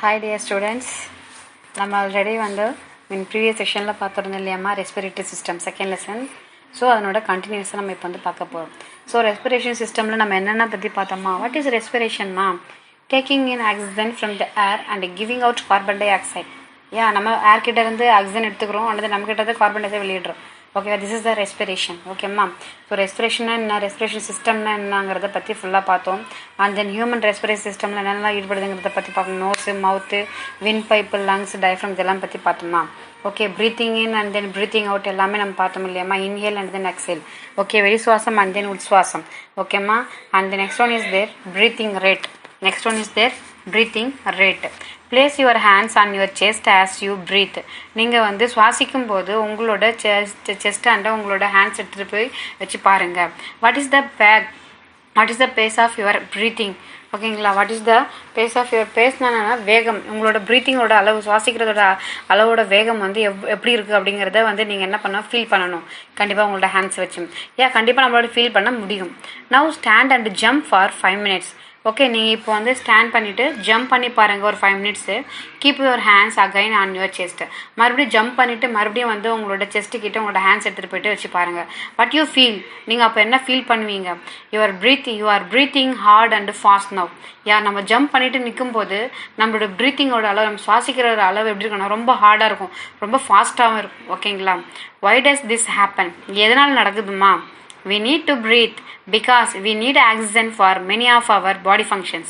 Hi dear students, நம்ம already in previous செஷனில் பார்த்துருந்தோம் இல்லையாம்மா respiratory system second lesson. So அதனோட கண்டினியூஸாக நம்ம இப்போ பார்க்க போகிறோம். ஸோ ரெஸ்பிரேஷன் சிஸ்டமில் நம்ம என்னென்ன பற்றி பார்த்தோம்மா, வாட் இஸ் ரெஸ்பிரேஷன்மா? Taking in oxygen from the air and giving out carbon dioxide. நம்ம ஏர் கிட்ட இருந்து ஆக்சிஜன் எடுத்துக்கிறோம், அல்லது நம்ம கிட்ட இருந்து கார்பன் டை ஆக்சைடு வெளியிடுறோம். ஓகேவா, திஸ் இஸ் த ரெஸ்பிரேஷன். ஓகேம்மா, ஸோ ரெஸ்பிரேஷன்னா என்ன, ரெஸ்பிரேஷன் சிஸ்டம்னா என்னங்கிறத பற்றி ஃபுல்லாக பார்த்தோம். அண்ட் தென் ஹியூமன் ரெஸ்பிரேஷன் சிஸ்டமில் என்னென்னலாம் ஈடுபடுதுங்கிறத பற்றி பார்க்கணும். நோஸு, மவுத்து, வின் பைப்பு, லங்ஸ், டயஃப்ரம் இதெல்லாம் பற்றி பார்த்தோம்மா. Okay, breathing in and then breathing out எல்லாமே நம்ம பார்த்தோம் இல்லையாம்மா. Inhale and then exhale. Okay, வெளிசுவாசம் அண்ட் தென் உட்சுவாசம். ஓகேம்மா, and the next one is their breathing rate. Next one is there breathing rate. Place your hands on your chest as you breathe. நீங்கள் சுவாசிக்கும் போது உங்களோட செஸ்ட் அண்ட் உங்களோட hands எடுத்துகிட்டு போய் வச்சு பாருங்கள். What is the pace of your breathing? ஓகேங்களா, what is the pace of your பேஸ்னா வேகம், உங்களோட ப்ரீத்திங்கோட அளவு, சுவாசிக்கிறதோட அளவோட வேகம் எப்படி இருக்குது அப்படிங்கிறத நீங்கள் என்ன பண்ணணும், ஃபீல் பண்ணணும். கண்டிப்பாக உங்களோட ஹேண்ட்ஸ் வச்சு கண்டிப்பாக நம்மளோட ஃபீல் பண்ண முடியும். Now stand and jump for 5 minutes. Okay, நீங்கள் இப்போ ஸ்டாண்ட் பண்ணிவிட்டு ஜம்ப் பண்ணி பாருங்கள் ஒரு 5 minutes. Keep your hands again on your chest. மறுபடியும் ஜம்ப் பண்ணிவிட்டு மறுபடியும் உங்களோட செஸ்ட்டு கிட்ட உங்களோட ஹேண்ட்ஸ் எடுத்துகிட்டு போய்ட்டு வச்சு பாருங்கள். வாட் யூ ஃபீல், நீங்கள் அப்போ என்ன ஃபீல் பண்ணுவீங்க? You are breathing hard and fast now. நம்ம ஜம்ப் பண்ணிவிட்டு நிற்கும் போது நம்மளோட ப்ரீத்திங்கோட அளவு, நம்ம சுவாசிக்கிற அளவு எப்படி இருக்கணும், ரொம்ப ஹார்டாக இருக்கும், ரொம்ப ஃபாஸ்ட்டாகவும் இருக்கும். ஓகேங்களா, why does this happen? எதனால் நடக்குதுமா? We need to breathe because we need oxygen for many of our body functions.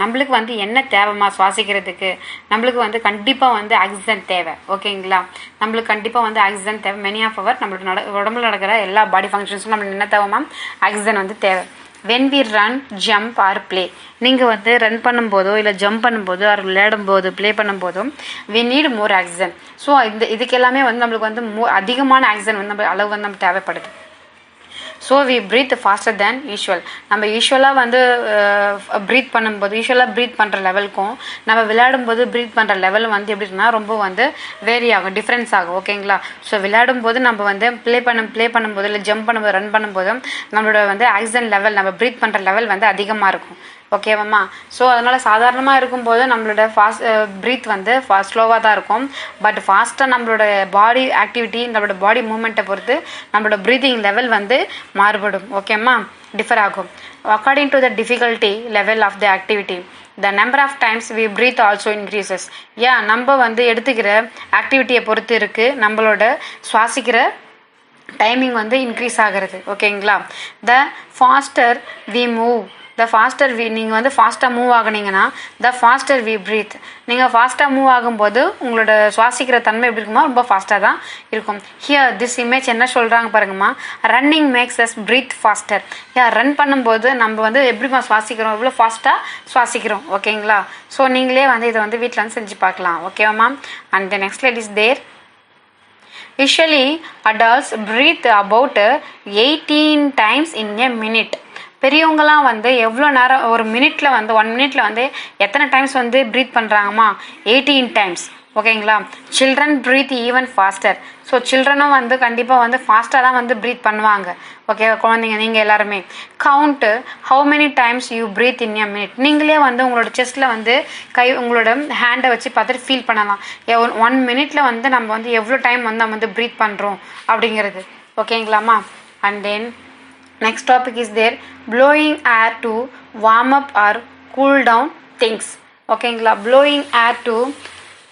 நம்மளுக்கு என்ன தேவைமா சுவாசிக்கிறதுக்கு? நம்மளுக்கு கண்டிப்பாக ஆக்சிஜன் தேவை. ஓகேங்களா, நம்மளுக்கு கண்டிப்பாக ஆக்சிஜன் தேவை. மெனி ஆஃப் அவர் நம்மளோட உடம்புல நடக்கிற எல்லா பாடி ஃபங்க்ஷன்ஸும் நம்மளுக்கு என்ன தேவைமா? ஆக்சிஜன் தேவை. When we run, jump or play, நீங்கள் ரன் பண்ணும்போதோ இல்லை ஜம்ப் பண்ணும்போதோ ஆர் விளையாடும் போது ப்ளே பண்ணும்போதும் we need more oxygen. So இதுக்கு எல்லாமே நம்மளுக்கு அதிகமான ஆக்சிஜன் நம்ம அளவு நம்ம தேவைப்படுது. So we breathe faster than usual. நம்ம யூஷுவலாக ப்ரீத் பண்ணும்போது, யூஷுவலாக ப்ரீத் பண்ணுற லெவலுக்கும் நம்ம விளையாடும்போது ப்ரீத் பண்ணுற லெவல் எப்படி இருக்குன்னா ரொம்ப வேரி ஆகும், டிஃப்ரென்ஸ் ஆகும். ஓகேங்களா, ஸோ விளையாடும்போது நம்ம ப்ளே பண்ணும்போது இல்லை ஜம்ப் பண்ணும்போது, ரன் பண்ணும்போதும் நம்மளோட ஆக்சிஜன் லெவல், நம்ம ப்ரீத் பண்ணுற லெவல் அதிகமாக இருக்கும். ஓகேவாம்மா, ஸோ அதனால் சாதாரணமாக இருக்கும்போது நம்மளோட ப்ரீத் ஸ்லோவாக தான் இருக்கும். பட் ஃபாஸ்ட்டாக நம்மளோட பாடி ஆக்டிவிட்டி, நம்மளோட பாடி மூமெண்ட்டை பொறுத்து நம்மளோட ப்ரீத்திங் லெவல் மாறுபடும். ஓகேம்மா, டிஃபர் ஆகும். According to the difficulty level of the activity the number of times we breathe also increases. நம்ம எடுத்துக்கிற ஆக்டிவிட்டியை பொறுத்து இருக்குது நம்மளோட சுவாசிக்கிற டைமிங் இன்க்ரீஸ் ஆகிறது. ஓகேங்களா, த ஃபாஸ்டர் வி மூவ், நீங்கள் ஃபாஸ்ட்டாக மூவ் ஆகுனீங்கன்னா த ஃபாஸ்டர் வி ப்ரீத். நீங்கள் ஃபாஸ்ட்டாக மூவ் ஆகும்போது உங்களோட சுவாசிக்கிற தன்மை எப்படி இருக்குமா, ரொம்ப ஃபாஸ்ட்டாக தான் இருக்கும். ஹியர் திஸ் இமேஜ் என்ன சொல்கிறாங்க பாருங்கம்மா, running makes us breathe faster. Run பண்ணும்போது நம்ம எப்படிமா சுவாசிக்கிறோம், எவ்வளோ ஃபாஸ்ட்டாக சுவாசிக்கிறோம். ஓகேங்களா, ஸோ நீங்களே இதை வீட்டில் செஞ்சு பார்க்கலாம். ஓகேவா, and the next light is there. Usually adults breathe about 18 times in a minute. பெரியவங்களாம் எவ்வளோ நேரம், ஒரு மினிட்ல 1 மினிட்ல எத்தனை டைம்ஸ் ப்ரீத் பண்ணுறாங்கம்மா? 18 times. ஓகேங்களா, children breathe even faster. So சில்ட்ரனும் கண்டிப்பாக ஃபாஸ்ட்டாக தான் ப்ரீத் பண்ணுவாங்க. ஓகே குழந்தைங்க, நீங்கள் எல்லாருமே count how many times you breathe in a minute. நீங்களே உங்களோட செஸ்ட்டில் உங்களோட ஹேண்டை வச்சு பார்த்துட்டு ஃபீல் பண்ணலாம். 1 மினிட்ல நம்ம எவ்வளோ டைம் நம்ம ப்ரீத் பண்ணுறோம் அப்படிங்கிறது. ஓகேங்களாம்மா, and then next topic is there blowing air to warm up or cool down things. ஓகேங்களா, blowing air to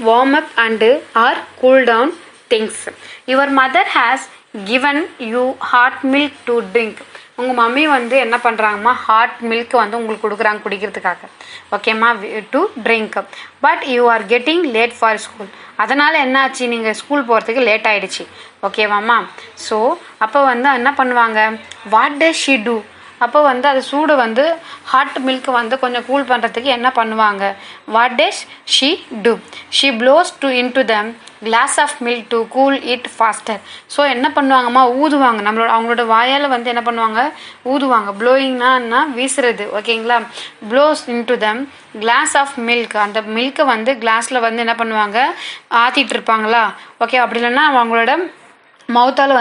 warm up and or cool down things. Your mother has given you hot milk to drink. உங்கள் mummy என்ன பண்ணுறாங்கம்மா, hot milk உங்களுக்கு கொடுக்குறாங்க குடிக்கிறதுக்காக. ஓகேம்மா, to drink. But you are getting late for school. அதனால் என்னாச்சு, நீங்கள் school போகிறதுக்கு late ஆகிடுச்சு. ஓகேவாம்மா, ஸோ அப்போ என்ன பண்ணுவாங்க, வாட் டஸ் ஷி டூ? அப்போ அது சூடு ஹாட் மில்க் கொஞ்சம் கூல் பண்ணுறதுக்கு என்ன பண்ணுவாங்க, what does she do? She blows into the glass of milk to cool it faster. So என்ன பண்ணுவாங்கம்மா, ஊதுவாங்க. அவங்களோட வாயால் என்ன பண்ணுவாங்க, ஊதுவாங்க. ப்ளோயிங்னா வீசுறது. ஓகேங்களா, blows into the glass of milk. அந்த மில்கை கிளாஸில் என்ன பண்ணுவாங்க, ஆற்றிட்டு இருப்பாங்களா. ஓகே, அப்படி இல்லைன்னா அவங்களோட மவுத்தால்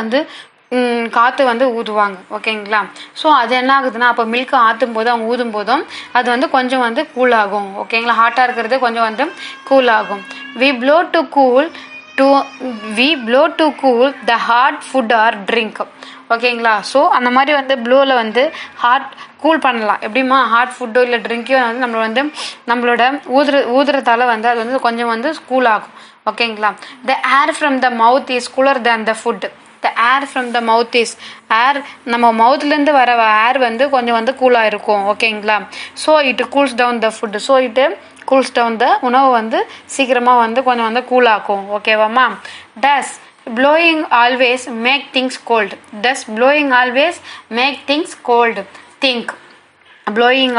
காற்று வந்து ஊதுவாங்க. ஓகேங்களா? ஸோ அது என்ன ஆகுதுன்னா, அப்போ மில்க் ஆற்றும் போது அவங்க ஊதும் போதும் அது வந்து கொஞ்சம் வந்து கூல் ஆகும். ஓகேங்களா? ஹாட்டாக இருக்கிறது கொஞ்சம் வந்து கூல் ஆகும். we blow to cool the hot food or drink. ஓகேங்களா? ஸோ அந்த மாதிரி வந்து ப்ளோவில் வந்து ஹாட் கூல் பண்ணலாம். எப்படிமா ஹாட் ஃபுட்டோ இல்லை ட்ரிங்க்கோ வந்து நம்மளோட ஊதுறதால வந்து அது வந்து கொஞ்சம் வந்து கூல் ஆகும். ஓகேங்களா? the air from the mouth is cooler than the food. the air from the mouth is air, நம்ம மவுத்லேருந்து வர ஏர் வந்து கொஞ்சம் வந்து கூலாக இருக்கும். ஓகேங்களா? So it cools down the food. So it cools down the உணவு வந்து சீக்கிரமாக வந்து கொஞ்சம் வந்து கூலாக்கும். ஓகேவாம்மா? does blowing always make things cold. does blowing always make things cold. think. blowing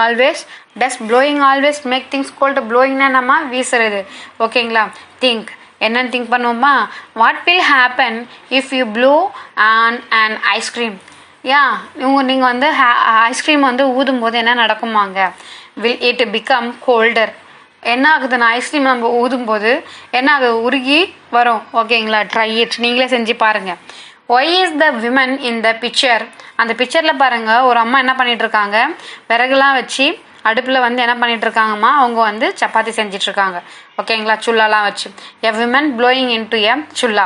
always make things cold. blowingனா நம்ம வீசுறது. ஓகேங்களா? think. என்னன்னு திங்க் பண்ணுவோமா? What will happen if you blow on and ice cream. நீங்கள் வந்து ஐஸ்கிரீம் வந்து ஊதும் போது என்ன நடக்குமாங்க? Will it become colder. என்ன ஆகுதுன்னா ஐஸ்கிரீம் நம்ம ஊதும் போது என்ன ஆகுது? உருகி வரும். ஓகேங்களா? Try it. நீங்களே செஞ்சு பாருங்கள். Why is the women in the picture. அந்த பிக்சரில் பாருங்கள், ஒரு அம்மா என்ன பண்ணிட்டு இருக்காங்க? விறகுலாம் வச்சு அடுப்பில் வந்து என்ன பண்ணிட்டு இருக்காங்கம்மா? அவங்க வந்து சப்பாத்தி செஞ்சிட்டு இருக்காங்க. ஓகேங்களா? சுல்லாலாம் வச்சு. A women blowing in to a chulha.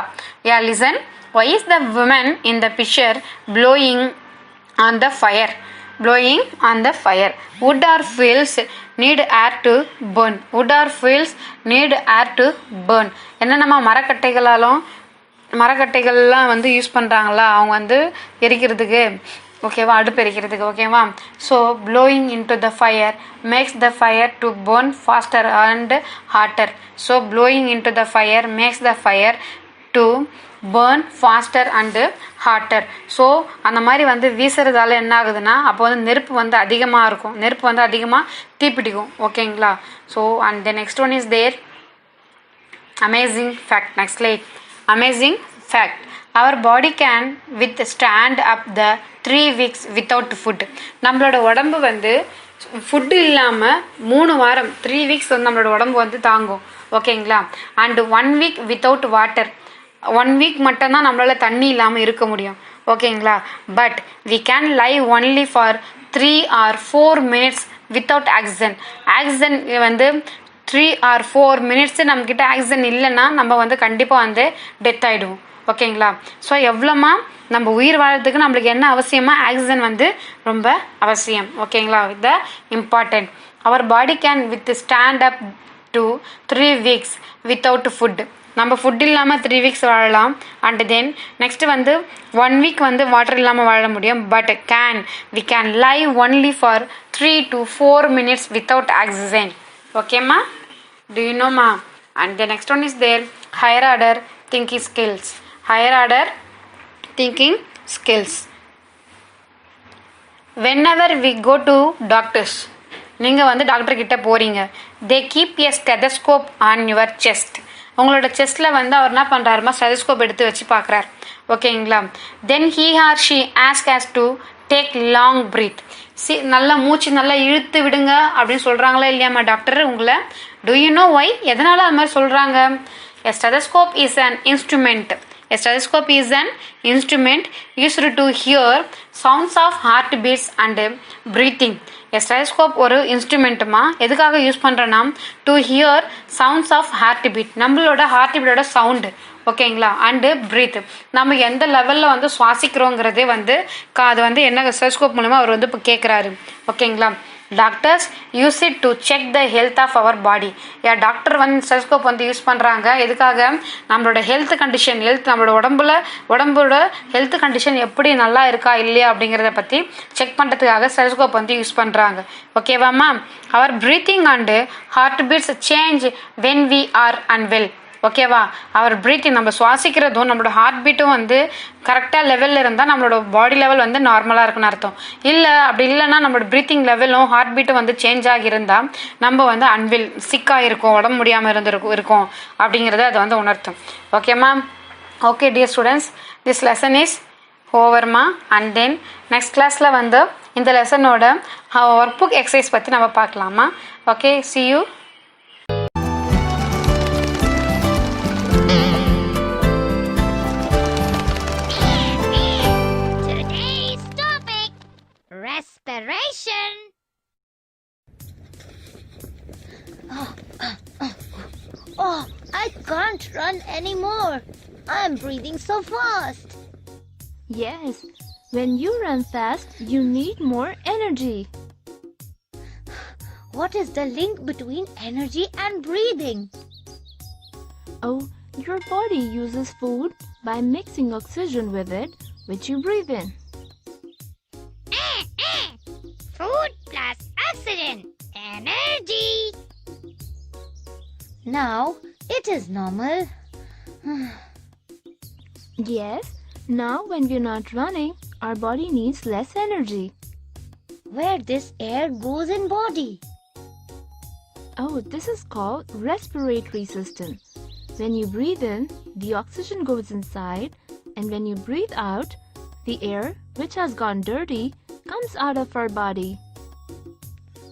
Listen. Why is the women in the picture blowing on the fire. blowing on the fire. wood or fields need air to burn. wood or fields need air to burn. என்ன நம்ம மரக்கட்டைகள்லாம் வந்து use பண்ணுறாங்களா அவங்க வந்து எரிக்கிறதுக்கு. ஓகேவா? அடுப்பு எரிக்கிறதுக்கு. ஓகேவா? So blowing into the fire makes the fire to burn faster and hotter. So blowing into the fire makes the fire to burn faster and hotter. So அந்த மாதிரி வந்து வீசுறதால என்ன ஆகுதுன்னா அப்போ வந்து நெருப்பு வந்து அதிகமாக இருக்கும். நெருப்பு வந்து அதிகமாக தீப்பிடிக்கும். ஓகேங்களா? So and the next one is there amazing fact. Next like amazing fact. our body can withstand up the 3 weeks without food. நம்மளோட உடம்பு வந்து ஃபுட்டு இல்லாமல் 3 வாரம் 3 வீக்ஸ் வந்து நம்மளோட உடம்பு வந்து தாங்கும். ஓகேங்களா? And 1 week without water. 1 week மட்டும்தான் நம்மளால் தண்ணி இல்லாமல் இருக்க முடியும். ஓகேங்களா? But we can live only for 3 or 4 minutes without oxygen. Oxygen வந்து 3 or 4 minutes நம்மக்கிட்ட ஆக்சிஜன் இல்லைன்னா நம்ம வந்து கண்டிப்பாக வந்து டெத் ஆகிடுவோம். ஓகேங்களா? ஸோ எவ்வளோமா நம்ம உயிர் வாழறதுக்கு நம்மளுக்கு என்ன அவசியமா? ஆக்சிஜன் வந்து ரொம்ப அவசியம். ஓகேங்களா? With the important. Our body can withstand up to 3 weeks without food. நம்ம ஃபுட் இல்லாமல் 3 weeks வாழலாம். அண்ட் தென் நெக்ஸ்ட் வந்து 1 week வந்து வாட்டர் இல்லாமல் வாழ முடியும். But we can live only for 3 to 4 minutes without oxygen. ஓகேம்மா? டு யூ நோமா? And the next one is their higher order thinking skills. higher order thinking skills. whenever we go to doctors, நீங்கள் வந்து doctor கிட்ட போகிறீங்க. they keep a stethoscope on your chest. உங்களோட செஸ்ட்டில் வந்து அவர் என்ன பண்ணுறாருமா? Stethoscope எடுத்து வச்சு பார்க்குறாரு. ஓகேங்களா? then he or she asks us to take long breath. நல்லா மூச்சு நல்லா இழுத்து விடுங்க அப்படின்னு சொல்கிறாங்களா இல்லையாம்மா டாக்டர் உங்களை? do you know why? எதனால் அது மாதிரி சொல்கிறாங்க? A stethoscope is an instrument. A stethoscope is an instrument used to hear sounds of heartbeats and breathing. A stethoscope ஒரு இன்ஸ்ட்ருமெண்ட்டுமா எதுக்காக யூஸ் பண்ணுறோன்னா to hear sounds of heartbeat. நம்மளோட ஹார்ட்பீட்டோட சவுண்டு. ஓகேங்களா? And breath. நம்ம எந்த லெவலில் வந்து சுவாசிக்கிறோங்கிறதே வந்து அது வந்து என்ன ஸ்டெதஸ்கோப் மூலமாக அவர் வந்து இப்போ கேட்குறாரு. ஓகேங்களா? Doctors use it to check the health of our body. Doctor வந்து ஸ்டெதஸ்கோப் வந்து யூஸ் பண்ணுறாங்க எதுக்காக? நம்மளோட ஹெல்த் கண்டிஷன் நம்மளோட உடம்போட ஹெல்த் கண்டிஷன் எப்படி நல்லா இருக்கா இல்லையா அப்படிங்கிறத பற்றி செக் பண்ணுறதுக்காக ஸ்டெதஸ்கோப் வந்து யூஸ் பண்ணுறாங்க. ஓகேவாம்மா? Our breathing and heart beats change when we are unwell. ஓகேவா? அவர் ப்ரீத்திங் நம்ம சுவாசிக்கிறதும் நம்மளோட ஹார்ட் பீட்டும் வந்து கரெக்டாக லெவலில் இருந்தால் நம்மளோட பாடி லெவல் வந்து நார்மலாக இருக்குன்னு அர்த்தம். இல்லை அப்படி இல்லைன்னா நம்மளோட ப்ரீத்திங் லெவலும் ஹார்ட் பீட்டும் வந்து சேஞ்ச் ஆகியிருந்தால் நம்ம வந்து அன்வில் சிக்காக இருக்கும், உடம்பு முடியாமல் இருக்கோம் அப்படிங்கிறத அது வந்து உணர்த்தும். ஓகேம்மா? Okay dear students, this lesson is ஓவர்மா. அண்ட் தென் நெக்ஸ்ட் கிளாஸில் வந்து இந்த லெசனோட ஒர்க் புக் எக்ஸசைஸ் பற்றி நம்ம பார்க்கலாமா? Okay, see you. Oh, I can't run anymore. I'm breathing so fast. Yes, when you run fast, you need more energy. What is the link between energy and breathing? Oh, your body uses food by mixing oxygen with it, which you breathe in. Food plus oxygen. Energy. Now it is normal. Yes, now when we're not running, our body needs less energy. Where this air goes in body? Oh, this is called respiratory system. When you breathe in, the oxygen goes inside, and when you breathe out, the air, which has gone dirty, comes out of our body.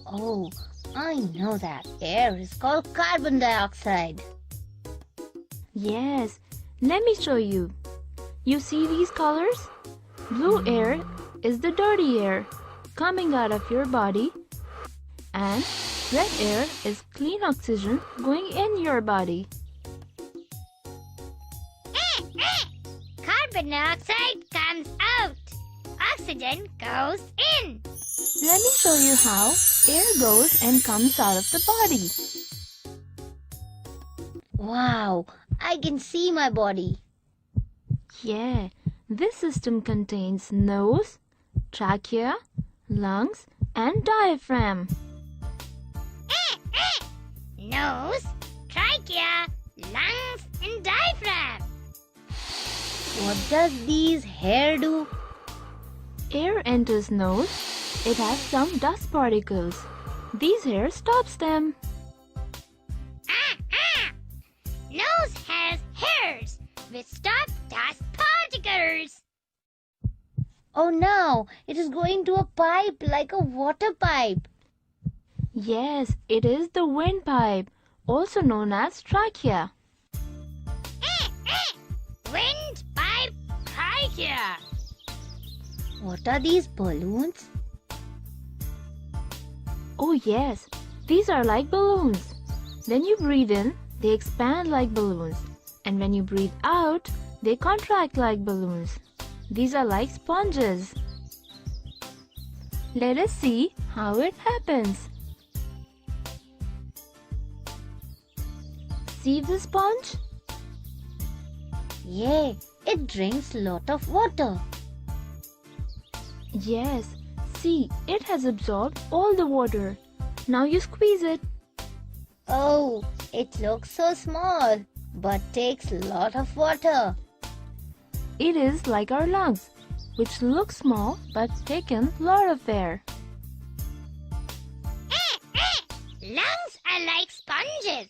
Oh, I know that air is called carbon dioxide. Yes, let me show you. You see these colors? Blue air is the dirty air coming out of your body, and red air is clean oxygen going in your body. Carbon dioxide comes out. Oxygen goes in. Let me show you how air goes and comes out of the body. Wow, I can see my body. Yeah, this system contains nose, trachea, lungs, and diaphragm. Nose, trachea, lungs, and diaphragm. What does these hair do? Air enters nose. It has some dust particles. These hairs stops them. Nose has hairs which stop dust particles. Oh no, it is going to a pipe like a water pipe. Yes, it is the windpipe, also known as trachea. Windpipe trachea. What are these balloons? Oh yes, these are like balloons. When you breathe in, they expand like balloons. And when you breathe out, they contract like balloons. These are like sponges. Let us see how it happens. See the sponge? Yeah, it drinks lot of water. Yes, see, it has absorbed all the water. Now you squeeze it. Oh, it looks so small, but takes lot of water. It is like our lungs, which look small but take in lot of air. Lungs are like sponges.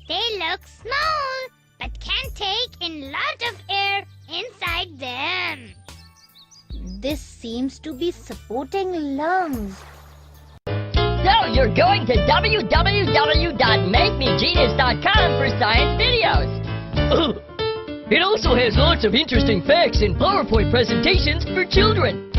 They look small, but can take in lot of air inside them. This seems to be supporting lungs. So you're going to www.makemegenius.com for science videos. It also has lots of interesting facts and PowerPoint presentations for children.